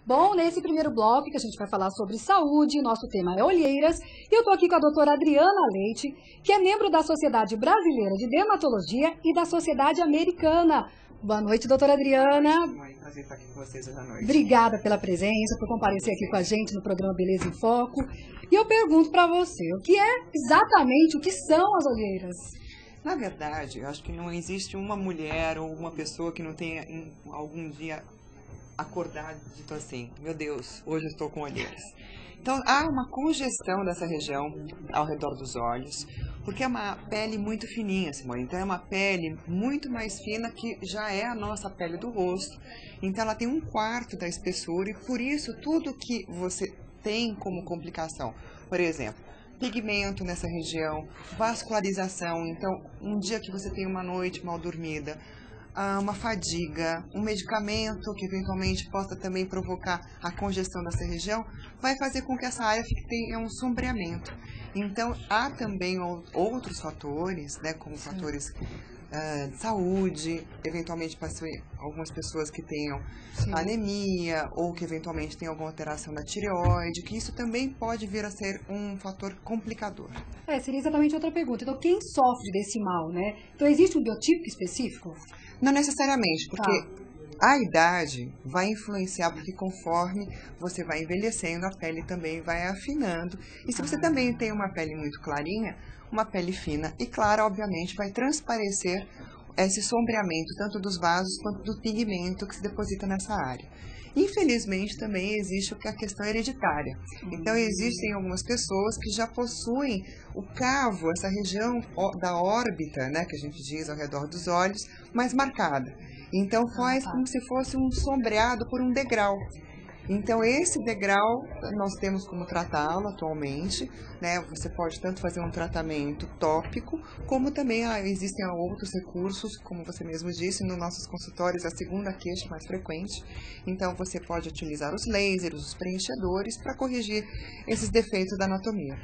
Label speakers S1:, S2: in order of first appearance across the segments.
S1: Bom, nesse primeiro bloco que a gente vai falar sobre saúde, nosso tema é olheiras, e eu estou aqui com a doutora Adriana Leite, que é membro da Sociedade Brasileira de Dermatologia e da Sociedade Americana. Boa noite, doutora Adriana.
S2: Mãe, prazer estar aqui com vocês hoje à noite.
S1: Obrigada pela presença, por comparecer aqui com a gente no programa Beleza em Foco. E eu pergunto para você, o que é exatamente, o que são as olheiras?
S2: Na verdade, eu acho que não existe uma mulher ou uma pessoa que não tenha algum dia acordado e dito assim, meu Deus, hoje eu estou com olheiras. Então, há uma congestão dessa região ao redor dos olhos, porque é uma pele muito fininha, Simone. Então, é uma pele muito mais fina que já é a nossa pele do rosto. Então, ela tem 1/4 da espessura e, por isso, tudo que você tem como complicação, por exemplo, pigmento nessa região, vascularização. Então, um dia que você tem uma noite mal dormida, uma fadiga, um medicamento que eventualmente possa também provocar a congestão dessa região, vai fazer com que essa área tenha um sombreamento. Então, há também outros fatores, né, como fatores de saúde, eventualmente algumas pessoas que tenham anemia ou que eventualmente tenham alguma alteração da tireoide, que isso também pode vir a ser um fator complicador.
S1: Seria exatamente outra pergunta. Então, quem sofre desse mal, né? Então, existe um biotipo específico?
S2: Não necessariamente, porque a idade vai influenciar, porque conforme você vai envelhecendo, a pele também vai afinando. E se você também tem uma pele muito clarinha, uma pele fina e clara, obviamente, vai transparecer esse sombreamento, tanto dos vasos quanto do pigmento que se deposita nessa área. Infelizmente, também existe a questão hereditária. Então, existem algumas pessoas que já possuem o cavo, essa região da órbita, né, que a gente diz ao redor dos olhos, mais marcada. Então, faz como se fosse um sombreado por um degrau. Então, esse degrau, nós temos como tratá-lo atualmente, né? Você pode tanto fazer um tratamento tópico, como também existem outros recursos, como você mesmo disse, nos nossos consultórios, a segunda queixa mais frequente. Então, você pode utilizar os lasers, os preenchedores, para corrigir esses defeitos da anatomia.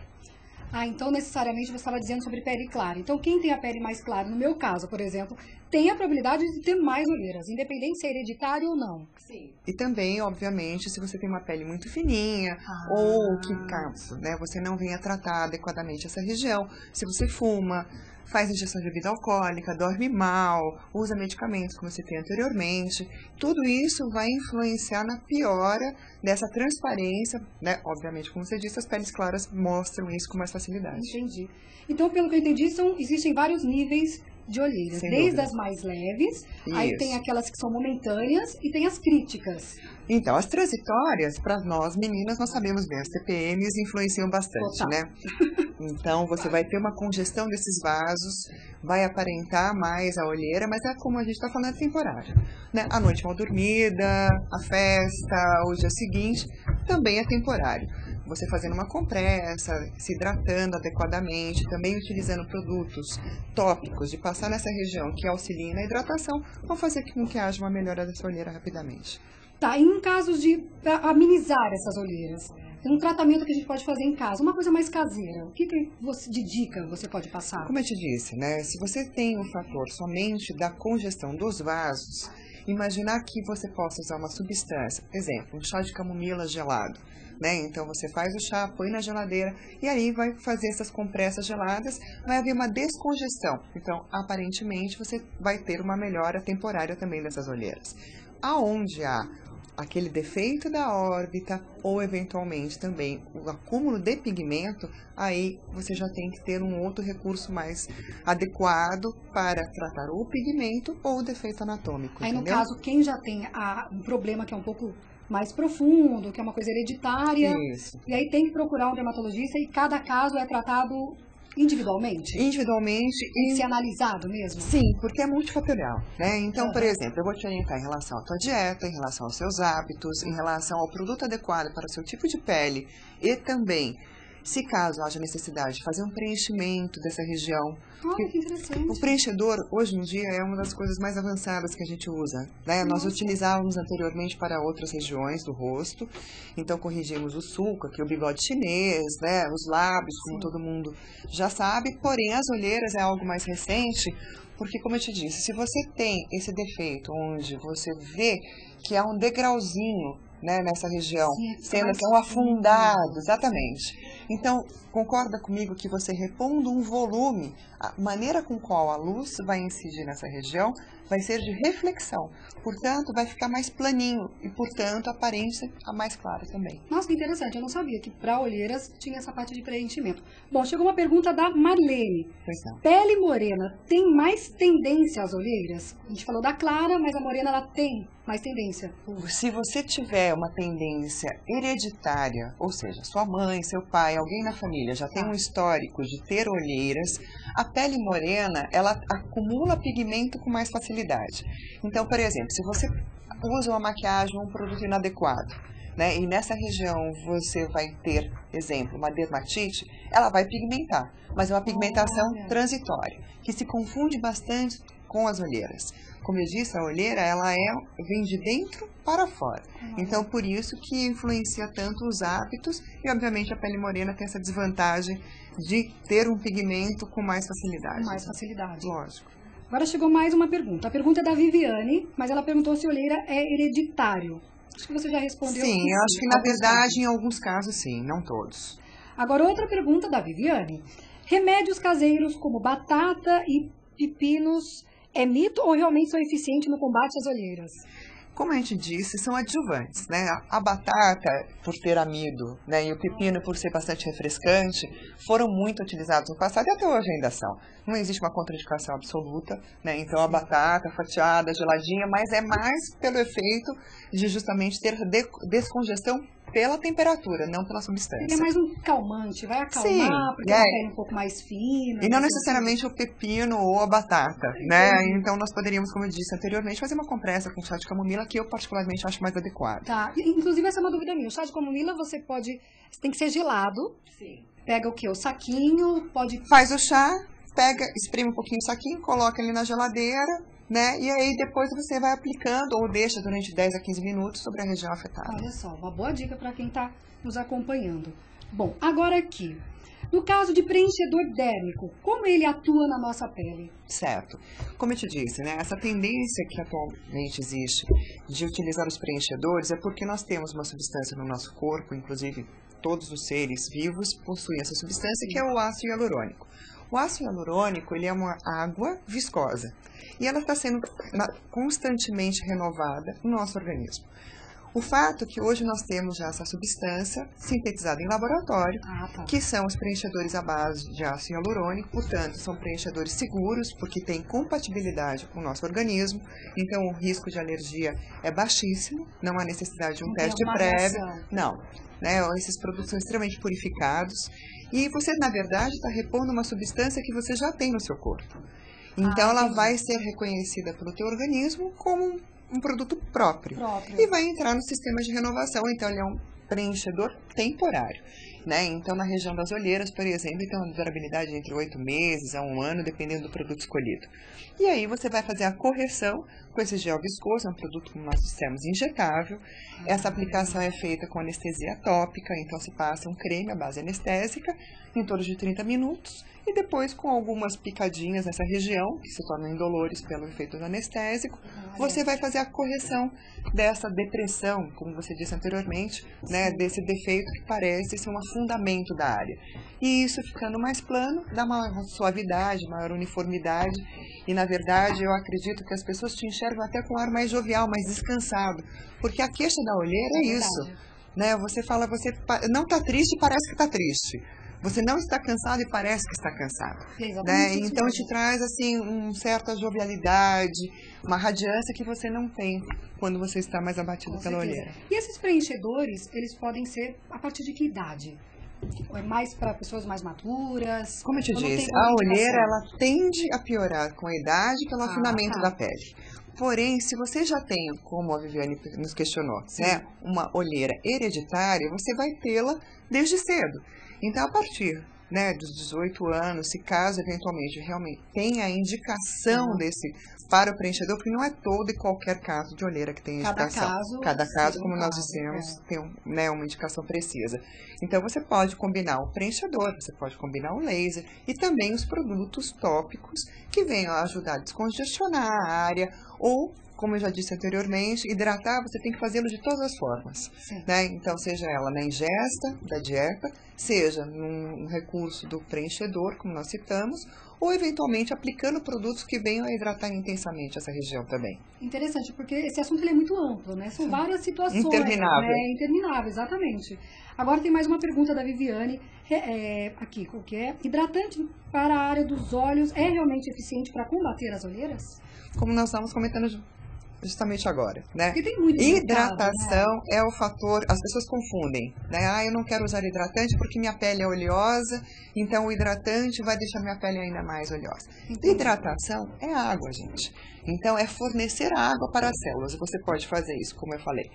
S1: Então necessariamente você estava dizendo sobre pele clara. Então quem tem a pele mais clara, no meu caso, por exemplo, tem a probabilidade de ter mais olheiras, independente se é hereditário ou não.
S2: Sim. E também, obviamente, se você tem uma pele muito fininha ou que caso, né, você não venha tratar adequadamente essa região, se você fuma, faz ingestão de bebida alcoólica, dorme mal, usa medicamentos como você tem anteriormente, tudo isso vai influenciar na piora dessa transparência, né? Obviamente, como você disse, as peles claras mostram isso com mais facilidade.
S1: Entendi. Então, pelo que eu entendi, existem vários níveis de olheiras,
S2: Sem
S1: desde
S2: dúvida.
S1: as mais leves,
S2: Isso.
S1: aí tem aquelas que são momentâneas e tem as críticas.
S2: Então, as transitórias, para nós meninas, nós sabemos bem, as TPMs influenciam bastante,
S1: Total.
S2: né? Então, você vai ter uma congestão desses vasos, vai aparentar mais a olheira, mas é como a gente está falando, é temporário, né? A noite mal dormida, a festa, o dia seguinte, também é temporário. Você fazendo uma compressa, se hidratando adequadamente, também utilizando produtos tópicos de passar nessa região que auxiliem na hidratação, vão fazer com que haja uma melhora dessa olheira rapidamente.
S1: Tá, e em casos de amenizar essas olheiras, tem um tratamento que a gente pode fazer em casa, uma coisa mais caseira. O que de dica você pode passar?
S2: Como eu te disse, né? Se você tem um fator somente da congestão dos vasos, imaginar que você possa usar uma substância, exemplo, um chá de camomila gelado, né? Então você faz o chá, põe na geladeira e aí vai fazer essas compressas geladas, vai haver uma descongestão. Então, aparentemente, você vai ter uma melhora temporária também dessas olheiras. Aonde há aquele defeito da órbita ou eventualmente também o acúmulo de pigmento, aí você já tem que ter um outro recurso mais adequado para tratar o pigmento ou o defeito anatômico.
S1: Aí
S2: entendeu?
S1: no caso, quem já tem um problema que é um pouco mais profundo, que é uma coisa hereditária,
S2: Isso.
S1: e aí tem que procurar um dermatologista e cada caso é tratado individualmente?
S2: Individualmente
S1: Tem que
S2: e
S1: ser analisado mesmo?
S2: sim, porque é multifatorial, né? Então, por exemplo, eu vou te orientar em relação à tua dieta, em relação aos seus hábitos, em relação ao produto adequado para o seu tipo de pele e também, se caso haja necessidade de fazer um preenchimento dessa região.
S1: Olha, que interessante.
S2: O preenchedor, hoje em dia, é uma das coisas mais avançadas que a gente usa, né? Nós utilizávamos anteriormente para outras regiões do rosto, então corrigimos o sulco, aqui o bigode chinês, né? Os lábios, como todo mundo já sabe, porém as olheiras é algo mais recente, porque como eu te disse, se você tem esse defeito onde você vê que há um degrauzinho né, nessa região,
S1: Sim,
S2: sendo que é um afundado, exatamente. Então, concorda comigo que você repondo um volume, a maneira com qual a luz vai incidir nessa região vai ser de reflexão. Portanto, vai ficar mais planinho e, portanto, a aparência a mais clara também.
S1: Nossa, que interessante. Eu não sabia que para olheiras tinha essa parte de preenchimento. Bom, chegou uma pergunta da Marlene.
S2: Pois não.
S1: Pele morena tem mais tendência às olheiras? A gente falou da clara, mas a morena ela tem mais tendência.
S2: Se você tiver uma tendência hereditária, ou seja, sua mãe, seu pai, alguém na família já tem um histórico de ter olheiras, a pele morena, ela acumula pigmento com mais facilidade. Então, por exemplo, se você usa uma maquiagem ou um produto inadequado, né, e nessa região você vai ter, exemplo, uma dermatite, ela vai pigmentar, mas é uma pigmentação transitória, que se confunde bastante com as olheiras. Como eu disse, a olheira ela vem de dentro para fora. Então, por isso que influencia tanto os hábitos e, obviamente, a pele morena tem essa desvantagem de ter um pigmento com mais facilidade.
S1: Com mais facilidade.
S2: Lógico.
S1: Agora chegou mais uma pergunta. A pergunta é da Viviane, mas ela perguntou se olheira é hereditário. Acho que você já respondeu.
S2: Sim, eu acho que na verdade, em alguns casos, sim, não todos.
S1: Agora, outra pergunta da Viviane. Remédios caseiros como batata e pepinos é mito ou realmente são eficientes no combate às olheiras?
S2: Como a gente disse, são adjuvantes, né? A batata, por ter amido, né, e o pepino, por ser bastante refrescante, foram muito utilizados no passado e até hoje ainda são. Não existe uma contraindicação absoluta, né? Então a batata fatiada, geladinha, mas é mais pelo efeito de justamente ter descongestão pela temperatura, não pela substância.
S1: Ele é mais um calmante, vai acalmar,
S2: sim,
S1: porque a pele é um pouco mais fina.
S2: E não necessariamente o pepino ou a batata, né? Então nós poderíamos, como eu disse anteriormente, fazer uma compressa com chá de camomila, que eu particularmente acho mais adequado.
S1: Tá, inclusive essa é uma dúvida minha. O chá de camomila você tem que ser gelado. Sim. Pega o quê? O saquinho, pode...
S2: Faz o chá, pega, espreme um pouquinho o saquinho, coloca ele na geladeira, né? E aí depois você vai aplicando ou deixa durante 10 a 15 minutos sobre a região afetada.
S1: Olha só, uma boa dica para quem está nos acompanhando. Bom, agora aqui, no caso de preenchedor dérmico, como ele atua na nossa pele?
S2: Certo. Como eu te disse, né? Essa tendência que atualmente existe de utilizar os preenchedores é porque nós temos uma substância no nosso corpo, inclusive todos os seres vivos possuem essa substância, que é o ácido hialurônico. O ácido hialurônico, ele é uma água viscosa e ela está sendo constantemente renovada no nosso organismo. O fato é que hoje nós temos já essa substância sintetizada em laboratório, que são os preenchedores à base de ácido hialurônico, portanto, são preenchedores seguros, porque têm compatibilidade com o nosso organismo, então o risco de alergia é baixíssimo, não há necessidade de um teste prévio. Não, né? Esses produtos são extremamente purificados e você, na verdade, está repondo uma substância que você já tem no seu corpo. Então, ela vai ser reconhecida pelo teu organismo como um produto próprio. E vai entrar no sistema de renovação. Então, ele é um preenchedor temporário, né? Então, na região das olheiras, por exemplo, tem uma durabilidade entre 8 meses a 1 ano, dependendo do produto escolhido. E aí, você vai fazer a correção com esse gel viscoso, é um produto, como nós dissemos, injetável. Essa aplicação é feita com anestesia tópica, então se passa um creme à base anestésica em torno de 30 minutos. E depois, com algumas picadinhas nessa região, que se tornam indolores pelo efeito do anestésico, você vai fazer a correção dessa depressão, como você disse anteriormente, né, desse defeito que parece ser um afundamento da área. E isso ficando mais plano, dá uma suavidade, maior uniformidade. E, na verdade, eu acredito que as pessoas te enxergam até com um ar mais jovial, mais descansado. Porque a queixa da olheira é isso. Né? Você fala, você não está triste, parece que está triste. Você não está cansado e parece que está cansado. Né? Então, te traz assim, uma certa jovialidade, uma radiância que você não tem quando você está mais abatido pela olheira.
S1: E esses preenchedores, eles podem ser a partir de que idade? É mais para pessoas mais maduras?
S2: Como eu te disse, a olheira ela tende a piorar com a idade pelo afinamento da pele. Porém, se você já tem, como a Viviane nos questionou, né, uma olheira hereditária, você vai tê-la desde cedo. Então, a partir, né, dos 18 anos, se caso eventualmente realmente tenha a indicação para o preenchedor, porque não é todo e qualquer caso de olheira que tem indicação. Cada caso, como nós dissemos, tem né, uma indicação precisa. Então, você pode combinar o preenchedor, você pode combinar o laser e também os produtos tópicos que venham a ajudar a descongestionar a área ou como eu já disse anteriormente, hidratar você tem que fazê-lo de todas as formas, né? Então, seja ela na ingesta da dieta, seja num recurso do preenchedor, como nós citamos, ou eventualmente aplicando produtos que venham a hidratar intensamente essa região também.
S1: Interessante, porque esse assunto ele é muito amplo, né? São várias situações.
S2: Interminável.
S1: Né? Interminável, exatamente. Agora tem mais uma pergunta da Viviane, aqui, qual que é? Hidratante para a área dos olhos é realmente eficiente para combater as olheiras?
S2: Como nós estamos comentando justamente agora, né?
S1: Porque tem muito
S2: hidratação,
S1: né?
S2: é o fator, as pessoas confundem, né? Ah, eu não quero usar hidratante porque minha pele é oleosa, então o hidratante vai deixar minha pele ainda mais oleosa. Entendi. Hidratação é água, gente. Então é fornecer água para as células. Você pode fazer isso, como eu falei,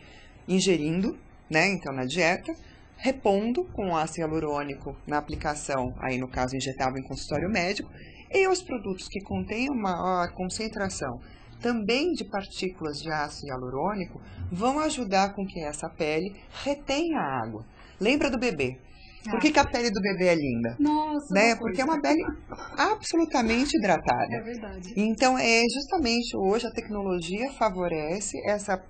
S2: ingerindo, né? Então na dieta, repondo com ácido hialurônico na aplicação, aí no caso injetável em consultório médico, e os produtos que contêm uma maior concentração também de partículas de ácido hialurônico vão ajudar com que essa pele retenha a água. Lembra do bebê? Por que a pele do bebê é linda?
S1: Nossa,
S2: né? Porque é uma pele absolutamente hidratada.
S1: É verdade.
S2: Então, justamente hoje a tecnologia favorece essa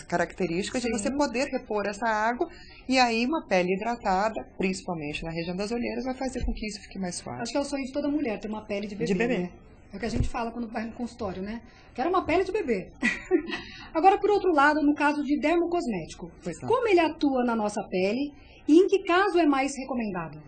S2: característica de você poder repor essa água, e aí uma pele hidratada, principalmente na região das olheiras, vai fazer com que isso fique mais suave.
S1: Acho que é o sonho de toda mulher, ter uma pele de bebê.
S2: De bebê.
S1: Né? É o que a gente fala quando vai no consultório, né? Quero uma pele de bebê. Agora, por outro lado, no caso de dermocosmético, como ele atua na nossa pele e em que caso é mais recomendado?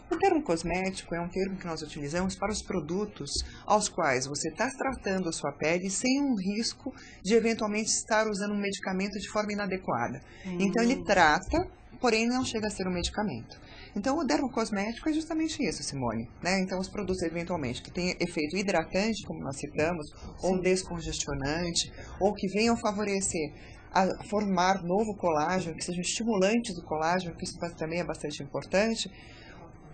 S2: O termo cosmético é um termo que nós utilizamos para os produtos aos quais você está tratando a sua pele sem um risco de eventualmente estar usando um medicamento de forma inadequada. Então ele trata, porém não chega a ser um medicamento. Então o dermocosmético é justamente isso, Simone, né? Então os produtos eventualmente que têm efeito hidratante, como nós citamos, ou descongestionante, ou que venham favorecer a formar novo colágeno, que sejam estimulantes do colágeno, que isso também é bastante importante,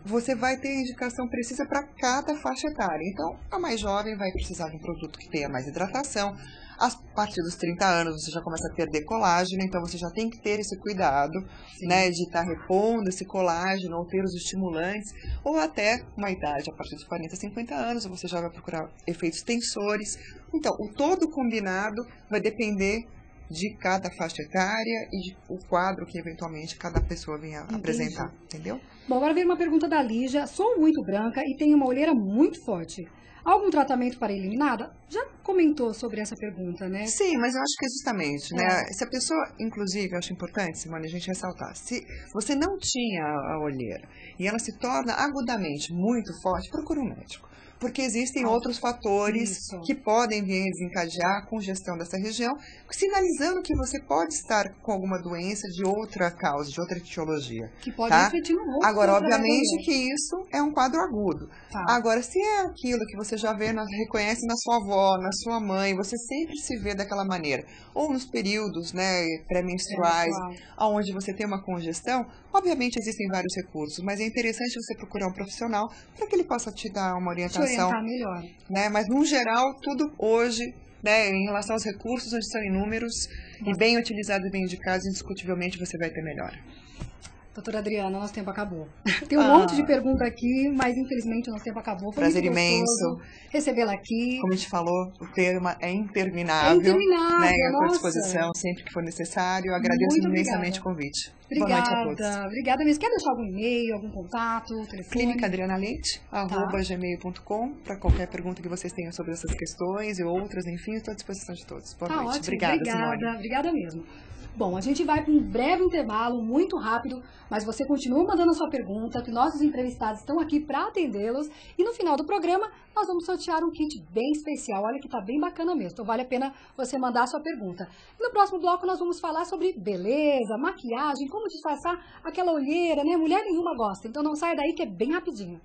S2: você vai ter a indicação precisa para cada faixa etária. Então, a mais jovem vai precisar de um produto que tenha mais hidratação. A partir dos 30 anos, você já começa a perder colágeno, então você já tem que ter esse cuidado, né, de estar repondo esse colágeno, ou ter os estimulantes, ou até uma idade, a partir dos 40, 50 anos, você já vai procurar efeitos tensores. Então, o todo combinado vai depender de cada faixa etária e o quadro que eventualmente cada pessoa venha apresentar, entendeu?
S1: Bom, agora vem uma pergunta da Lígia. Sou muito branca e tenho uma olheira muito forte. Algum tratamento para eliminada? Já comentou sobre essa pergunta, né?
S2: Sim, mas eu acho que é justamente, né? Se a pessoa, inclusive, eu acho importante, Simone, a gente ressaltar, se você não tinha a olheira e ela se torna agudamente muito forte, procure um médico. Porque existem outros fatores que podem vir desencadear a congestão dessa região, sinalizando que você pode estar com alguma doença de outra causa, de outra etiologia.
S1: Que pode refletir no rosto.
S2: Agora, obviamente que isso é um quadro agudo. Agora, se é aquilo que você já vê, reconhece na sua avó, na sua mãe, você sempre se vê daquela maneira, ou nos períodos, né, pré-menstruais, onde você tem uma congestão, obviamente existem vários recursos, mas é interessante você procurar um profissional para que ele possa te dar uma orientação.
S1: Melhor.
S2: Né? Mas, no geral, tudo hoje, né, em relação aos recursos, onde são inúmeros e bem utilizados e bem indicados, indiscutivelmente você vai ter melhora.
S1: Doutora Adriana, nosso tempo acabou. Tem um monte de pergunta aqui, mas infelizmente o nosso tempo acabou. Foi
S2: prazer
S1: muito
S2: imenso
S1: recebê-la aqui.
S2: Como a gente falou, o tema é interminável.
S1: É interminável,
S2: né? Eu estou à disposição sempre que for necessário. Eu agradeço imensamente o convite.
S1: Obrigada.
S2: Boa noite a todos.
S1: Obrigada mesmo. Quer deixar algum e-mail, algum contato, telefone?
S2: clinicaadrianaleite@gmail.com para qualquer pergunta que vocês tenham sobre essas questões e outras, enfim, estou à disposição de todos. Boa noite.
S1: Ótimo.
S2: Obrigada, Simone.
S1: Obrigada mesmo. Bom, a gente vai para um breve intervalo, muito rápido, mas você continua mandando a sua pergunta, que nossos entrevistados estão aqui para atendê-los. E no final do programa, nós vamos sortear um kit bem especial. Olha que tá bem bacana mesmo, então vale a pena você mandar a sua pergunta. E no próximo bloco, nós vamos falar sobre beleza, maquiagem, como disfarçar aquela olheira, né? Mulher nenhuma gosta, então não saia daí que é bem rapidinho.